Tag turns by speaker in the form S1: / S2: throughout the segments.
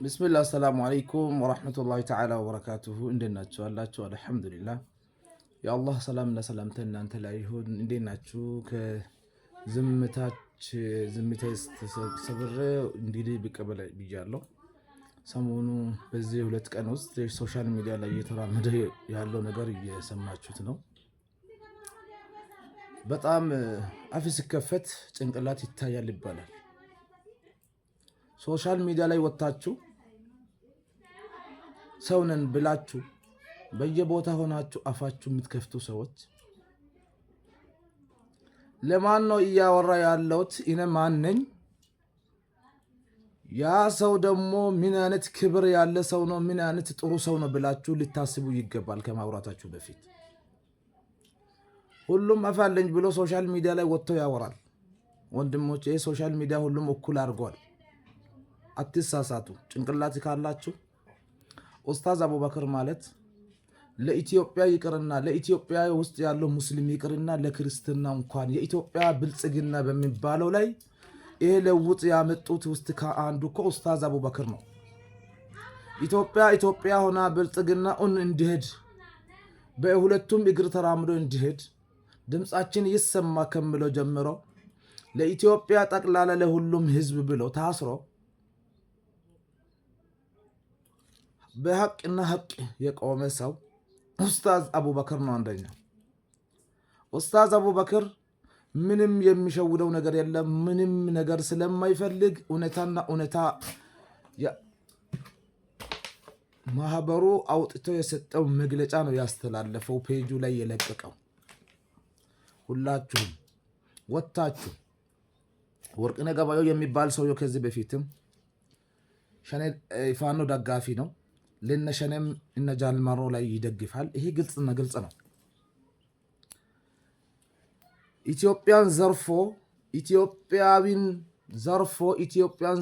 S1: ብስሚላህ አሰላሙ አለይኩም ወራህመቱላሂ ተዓላ ወበረካቱሁ። እንዴት ናችሁ? አላችሁ? አልሐምዱሊላህ። የአላህ ሰላምና ሰላምታ እናንተ ላይ ይሁን። እንዴት ናችሁ? ዝምታዬ ሰብሬ እንግዲህ ብቅ ብያለሁ። ሰሞኑ በዚህ 2 ቀን ውስጥ ሶሻል ሚዲያ ላይ እየተራመደ ያለው ነገር እየሰማችሁት ነው። በጣም አፍ ሲከፈት ጭንቅላት ይታያል ይባላል። ሶሻል ሚዲያ ላይ ወጣችሁ ሰውነን ብላችሁ በየቦታ ሆናችሁ አፋችሁ የምትከፍቱ ሰዎች ለማን ነው እያወራ ያለውት? እኔ ማን ነኝ? ያ ሰው ደግሞ ምን አይነት ክብር ያለ ሰው ነው? ምን አይነት ጥሩ ሰው ነው ብላችሁ ልታስቡ ይገባል ከማውራታችሁ በፊት። ሁሉም አፋለኝ ብሎ ሶሻል ሚዲያ ላይ ወጥቶ ያወራል። ወንድሞቼ ሶሻል ሚዲያ ሁሉም እኩል አድርጓል። አትሳሳቱ። ጭንቅላት ካላችሁ ኡስታዝ አቡበክር ማለት ለኢትዮጵያ ይቅርና ለኢትዮጵያ ውስጥ ያለው ሙስሊም ይቅርና ለክርስትና እንኳን የኢትዮጵያ ብልጽግና በሚባለው ላይ ይሄ ለውጥ ያመጡት ውስጥ ከአንዱ ኡስታዝ አቡበክር ነው። ኢትዮጵያ ሆና ብልጽግናውን እንዲሄድ በሁለቱም እግር ተራምዶ እንዲሄድ ድምጻችን ይሰማ ከምለው ጀምሮ ለኢትዮጵያ ጠቅላላ ለሁሉም ህዝብ ብሎ ታስሮ በሐቅና ሐቅ የቆመ ሰው ኡስታዝ አቡበክር ነው። አንደኛ ኡስታዝ አቡበክር ምንም የሚሸውደው ነገር የለም። ምንም ነገር ስለማይፈልግ እውነታና እውነታ ማህበሩ አውጥቶ የሰጠው መግለጫ ነው ያስተላለፈው፣ ፔጁ ላይ የለቀቀው። ሁላችሁም ወጣችሁ ወርቅነህ ገበያው የሚባል ሰው ከዚህ በፊትም ፋኖ ደጋፊ ነው። ለነሸነም እነ ጃልማሮ ላይ ይደግፋል። ይሄ ግልጽና ግልጽ ነው። ኢትዮጵያን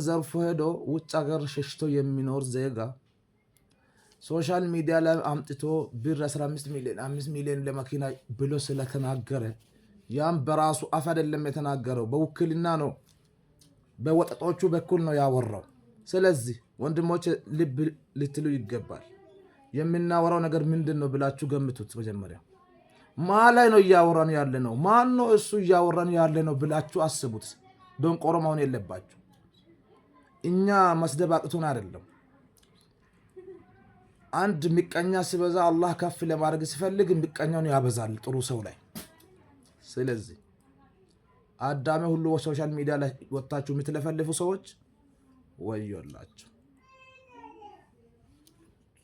S1: ዘርፎ ሄዶ ውጭ ሀገር ሸሽቶ የሚኖር ዜጋ ሶሻል ሚዲያ ላይ አምጥቶ ብር 15 ሚሊዮን 5 ሚሊዮን ለመኪና ብሎ ስለተናገረ ያም በራሱ አፍ አይደለም የተናገረው፣ በውክልና ነው፣ በወጣቶቹ በኩል ነው ያወራው። ስለዚህ ወንድሞች ልብ ልትሉ ይገባል። የምናወራው ነገር ምንድነው ብላችሁ ገምቱት። መጀመሪያ ማን ላይ ነው እያወራን ያለ ነው? ማን ነው እሱ እያወራን ያለ ነው ብላችሁ አስቡት። ደንቆሮ መሆን የለባችሁ። እኛ መስደብ አቅቶን አይደለም። አንድ ምቀኛ ሲበዛ አላህ ከፍ ለማድረግ ሲፈልግ ምቀኛውን ያበዛል ጥሩ ሰው ላይ። ስለዚህ አዳሜ ሁሉ ሶሻል ሚዲያ ላይ ወጣችሁ የምትለፈልፉ ሰዎች ወዮላችሁ።